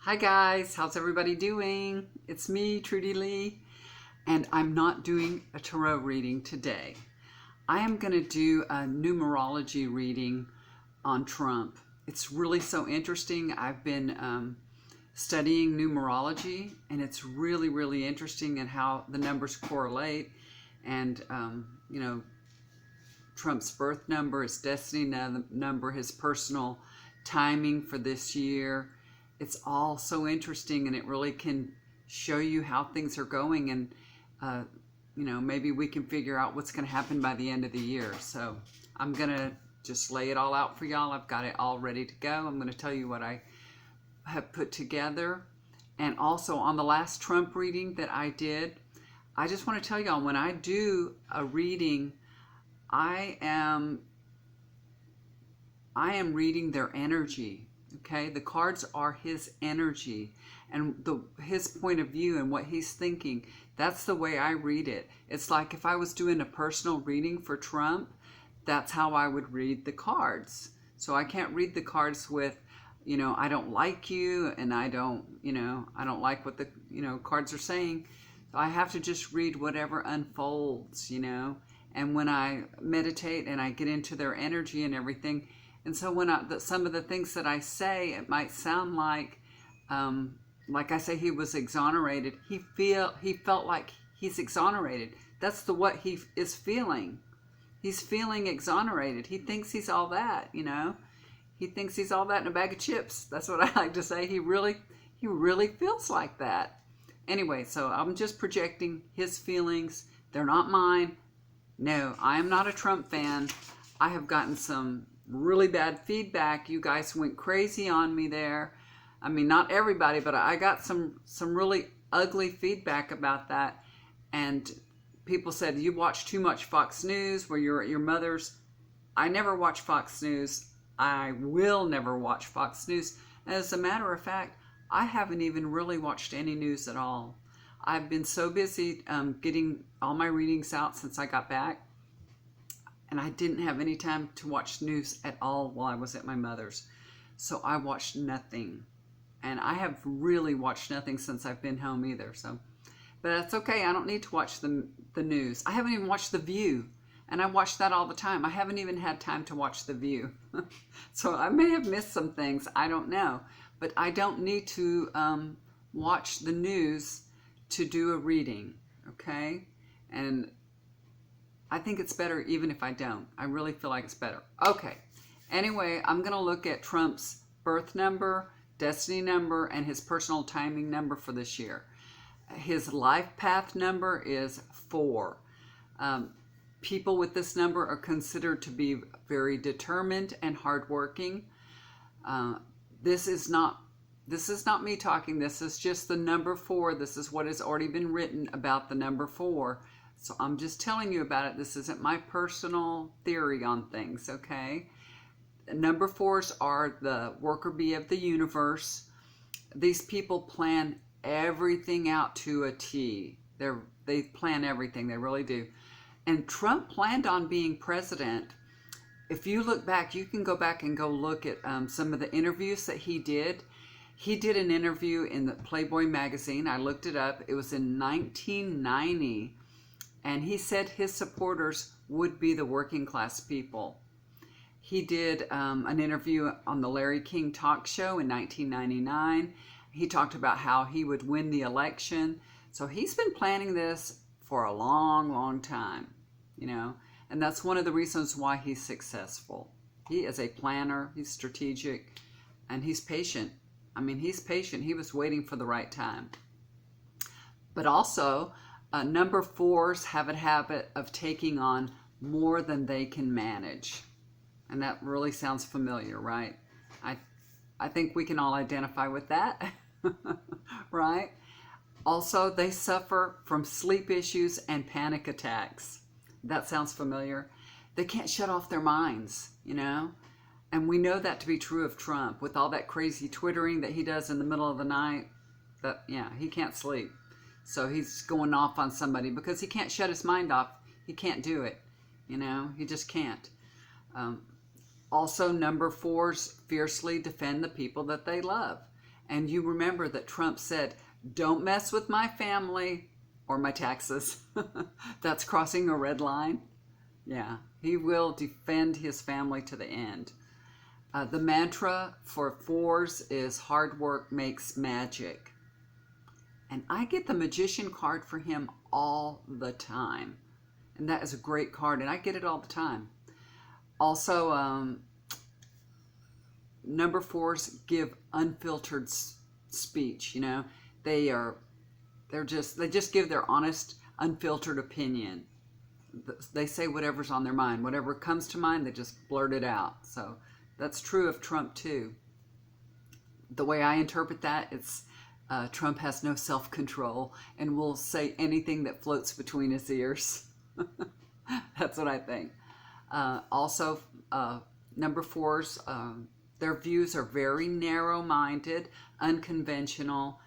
Hi guys, how's everybody doing? It's me, Trudy Lee, and I'm not doing a tarot reading today. I am going to do a numerology reading on Trump. It's really so interesting. I've been studying numerology, and it's really interesting in how the numbers correlate. And, Trump's birth number, his destiny number, his personal timing for this year. It's all so interesting, and it really can show you how things are going, and maybe we can figure out what's going to happen by the end of the year. So I'm going to just lay it all out for y'all. I've got it all ready to go. I'm going to tell you what I have put together. And also on the last Trump reading that I did, I just want to tell y'all, when I do a reading, I am reading their energy. Okay, the cards are his energy and his point of view and what he's thinking. That's the way I read it. It's like if I was doing a personal reading for Trump, that's how I would read the cards. So I can't read the cards with, I don't like you, and I don't like what the, cards are saying. So I have to just read whatever unfolds, And when I meditate and I get into their energy and everything, and so when some of the things that I say, it might sound like I say he was exonerated. He felt like he's exonerated. That's what he is feeling. He's feeling exonerated. He thinks he's all that, He thinks he's all that in a bag of chips. That's what I like to say. He really feels like that. Anyway, so I'm just projecting his feelings. They're not mine. No, I am not a Trump fan. I have gotten some really bad feedback. You guys went crazy on me there. I mean, not everybody, but I got some really ugly feedback about that. And people said, you watch too much Fox News where you're at your mother's. I never watch Fox News. I will never watch Fox News. As a matter of fact, I haven't even really watched any news at all. I've been so busy getting all my readings out since I got back. And I didn't have any time to watch news at all while I was at my mother's. So I watched nothing. And I have really watched nothing since I've been home either. So, but that's okay. I don't need to watch the news. I haven't even watched The View. And I watch that all the time. I haven't even had time to watch The View. So I may have missed some things. I don't know. But I don't need to watch the news to do a reading. Okay? And I think it's better even if I don't. I really feel like it's better. Okay. Anyway, I'm going to look at Trump's birth number, destiny number, and his personal timing number for this year. His life path number is 4. People with this number are considered to be very determined and hardworking. This is not me talking. This is just the number 4. This is what has already been written about the number 4. So I'm just telling you about it. This isn't my personal theory on things, okay? Number 4s are the worker bee of the universe. These people plan everything out to a T. They plan everything. They really do. And Trump planned on being president. If you look back, you can go back and go look at some of the interviews that he did. He did an interview in the Playboy magazine. I looked it up. It was in 1990. And he said his supporters would be the working class people. He did an interview on the Larry King talk show in 1999. He talked about how he would win the election. So he's been planning this for a long time, And that's one of the reasons why he's successful. He is a planner. He's strategic. And he's patient. I mean, he's patient. He was waiting for the right time. But also, number 4s have a habit of taking on more than they can manage. And that really sounds familiar, right? I think we can all identify with that, right? Also, they suffer from sleep issues and panic attacks. That sounds familiar. They can't shut off their minds, And we know that to be true of Trump. With all that crazy twittering that he does in the middle of the night, he can't sleep. So he's going off on somebody because he can't shut his mind off. He can't do it. He just can't. Also, number 4s fiercely defend the people that they love. And you remember that Trump said, don't mess with my family or my taxes. That's crossing a red line. Yeah, he will defend his family to the end. The mantra for 4s is hard work makes magic. And I get the Magician card for him all the time. And that is a great card, and I get it all the time. Also, number 4s give unfiltered speech. You know, they just give their honest, unfiltered opinion. They say whatever's on their mind. Whatever comes to mind, they just blurt it out. So that's true of Trump too. The way I interpret that, it's Trump has no self-control and will say anything that floats between his ears. That's what I think. Also, number 4s, their views are very narrow-minded, unconventional.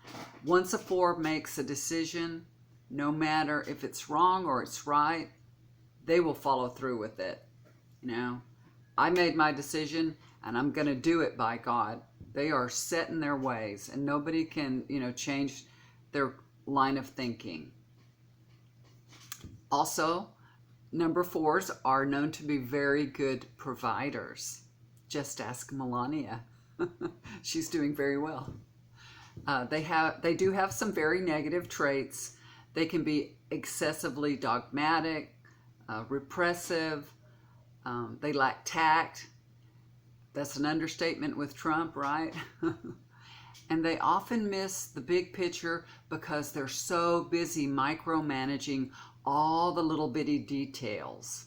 Once a 4 makes a decision, no matter if it's wrong or it's right, they will follow through with it. You know, I made my decision and I'm going to do it, by God. They are set in their ways and nobody can, you know, change their line of thinking. Also, number 4s are known to be very good providers. Just ask Melania. She's doing very well. They do have some very negative traits. They can be excessively dogmatic, repressive. They lack tact. That's an understatement with Trump, right? And they often miss the big picture because they're so busy micromanaging all the little bitty details.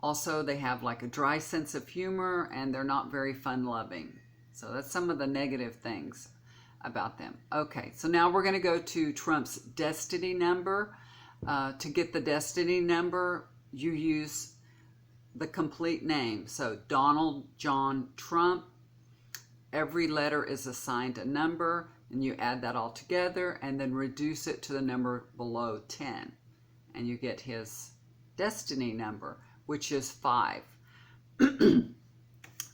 Also, they have like a dry sense of humor and they're not very fun-loving. So that's some of the negative things about them. Okay, so now we're going to go to Trump's destiny number. To get the destiny number, you use the complete name. So Donald John Trump. Every letter is assigned a number, and you add that all together and then reduce it to the number below 10. And you get his destiny number, which is 5.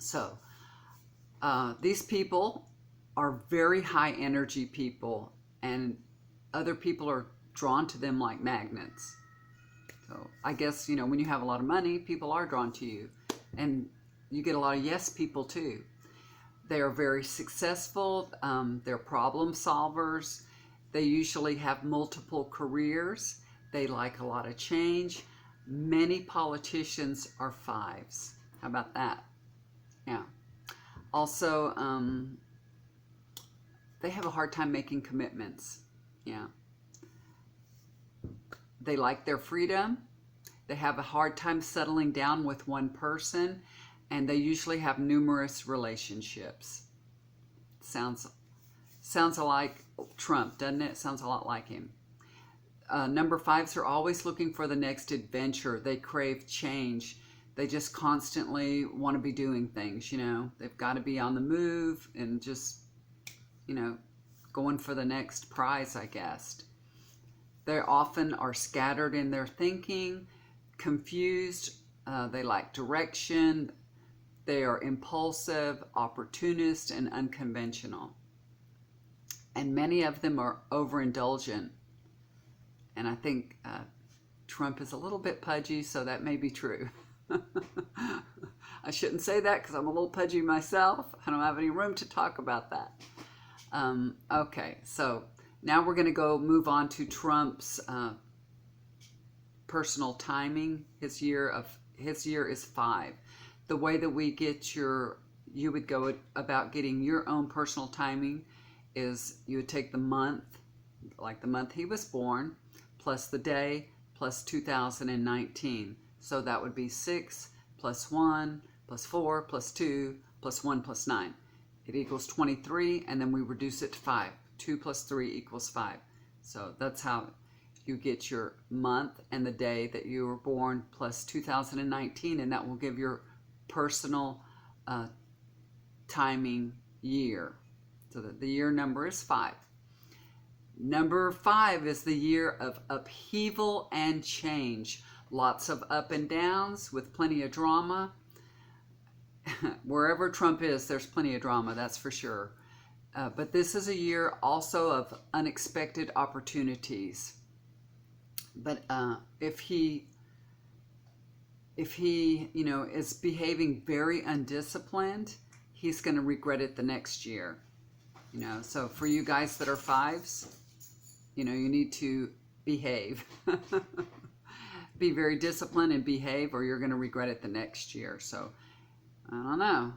So these people are very high energy people, and other people are drawn to them like magnets. So I guess, you know, when you have a lot of money, people are drawn to you, and you get a lot of yes people too. They are very successful. They're problem solvers. They usually have multiple careers. They like a lot of change. Many politicians are 5s. How about that? Yeah. Also, they have a hard time making commitments. Yeah. They like their freedom. They have a hard time settling down with one person, and they usually have numerous relationships. Sounds like Trump, doesn't it? Sounds a lot like him. Number 5s are always looking for the next adventure. They crave change. They just constantly want to be doing things, you know. They've got to be on the move and just, you know, going for the next prize, I guess. They often are scattered in their thinking, confused. They lack direction. They are impulsive, opportunist, and unconventional. And many of them are overindulgent. And I think Trump is a little bit pudgy, so that may be true. I shouldn't say that because I'm a little pudgy myself. I don't have any room to talk about that. Okay, so now we're going to move on to Trump's personal timing. His year is 5. The way that you would go about getting your own personal timing is you would take the month, like the month he was born, plus the day, plus 2019. So that would be 6 plus 1 plus 4 plus 2 plus 1 plus 9. It equals 23, and then we reduce it to 5. 2 plus 3 equals 5. So that's how you get your month and the day that you were born plus 2019, and that will give your personal timing year. So that the year number is 5. Number 5 is the year of upheaval and change. Lots of up and downs with plenty of drama. Wherever Trump is, there's plenty of drama, that's for sure. But this is a year also of unexpected opportunities. But if he, is behaving very undisciplined, he's going to regret it the next year. So for you guys that are 5s, you need to behave. Be very disciplined and behave, or you're going to regret it the next year. So I don't know.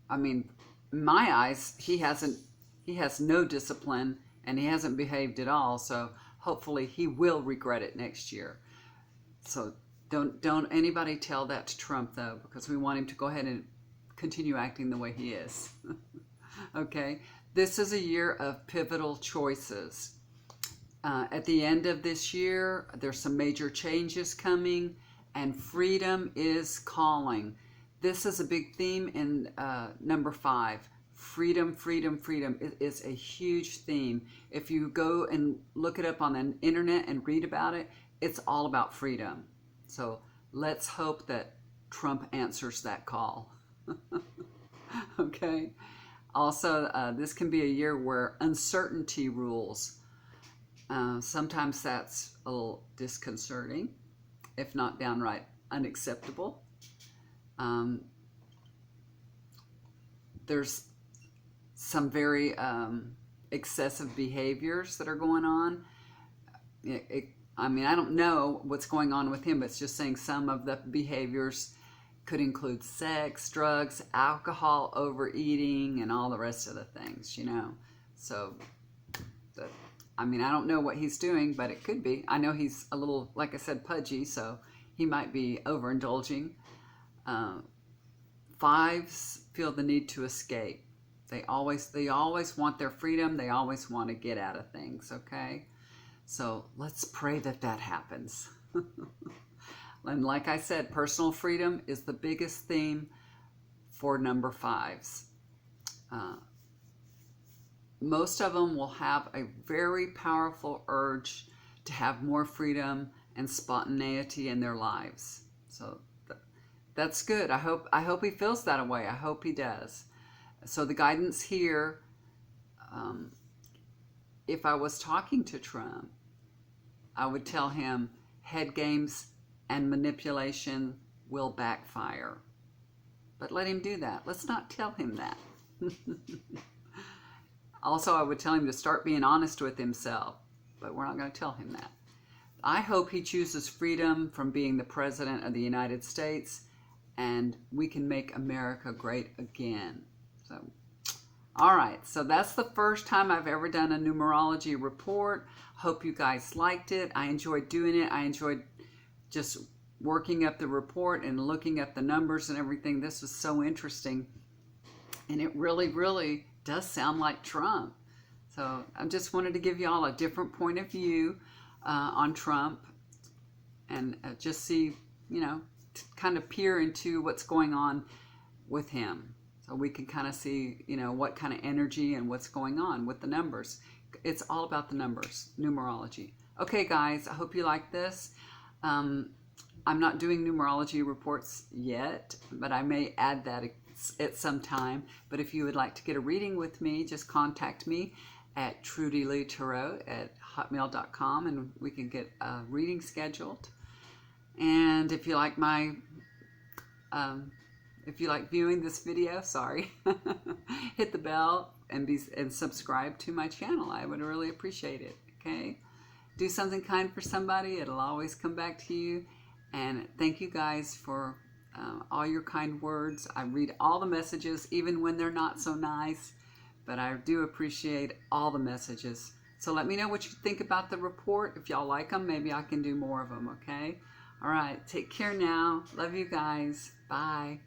I mean, in my eyes, he has no discipline and he hasn't behaved at all. So hopefully he will regret it next year. So don't anybody tell that to Trump, though, because we want him to go ahead and continue acting the way he is. Okay, this is a year of pivotal choices. At the end of this year, there's some major changes coming, and freedom is calling. This is a big theme in number 5. Freedom, freedom, freedom. It is a huge theme. If you go and look it up on the internet and read about it, it's all about freedom. So let's hope that Trump answers that call. Okay. Also, this can be a year where uncertainty rules. Sometimes that's a little disconcerting, if not downright unacceptable. There's some very excessive behaviors that are going on. I don't know what's going on with him, but it's just saying some of the behaviors could include sex, drugs, alcohol, overeating, and all the rest of the things, So, I don't know what he's doing, but it could be. I know he's a little, like I said, pudgy, so he might be overindulging. 5s feel the need to escape. They always want their freedom. They always want to get out of things, okay? So let's pray that happens. And like I said, personal freedom is the biggest theme for number 5s. Most of them will have a very powerful urge to have more freedom and spontaneity in their lives. So that's good. I hope he feels that way. I hope he does. So the guidance here, if I was talking to Trump, I would tell him head games and manipulation will backfire. But let him do that. Let's not tell him that. Also, I would tell him to start being honest with himself, but we're not going to tell him that. I hope he chooses freedom from being the President of the United States, and we can make America great again. So, all right, so that's the first time I've ever done a numerology report. Hope you guys liked it. I enjoyed doing it. I enjoyed just working up the report and looking at the numbers and everything. This was so interesting, and it really, really does sound like Trump. So I just wanted to give you all a different point of view on Trump, and just see, kind of peer into what's going on with him. So we can kind of see, what kind of energy and what's going on with the numbers. It's all about the numbers, numerology. Okay, guys, I hope you like this. I'm not doing numerology reports yet, but I may add that at some time. But if you would like to get a reading with me, just contact me at trudyleetarot@hotmail.com, and we can get a reading scheduled. And if you like if you like viewing this video, hit the bell and subscribe to my channel. I would really appreciate it. Okay, do something kind for somebody. It'll always come back to you. And thank you guys for all your kind words. I read all the messages, even when they're not so nice, but I do appreciate all the messages. So let me know what you think about the report. If y'all like them, maybe I can do more of them, okay? All right, take care now. Love you guys. Bye.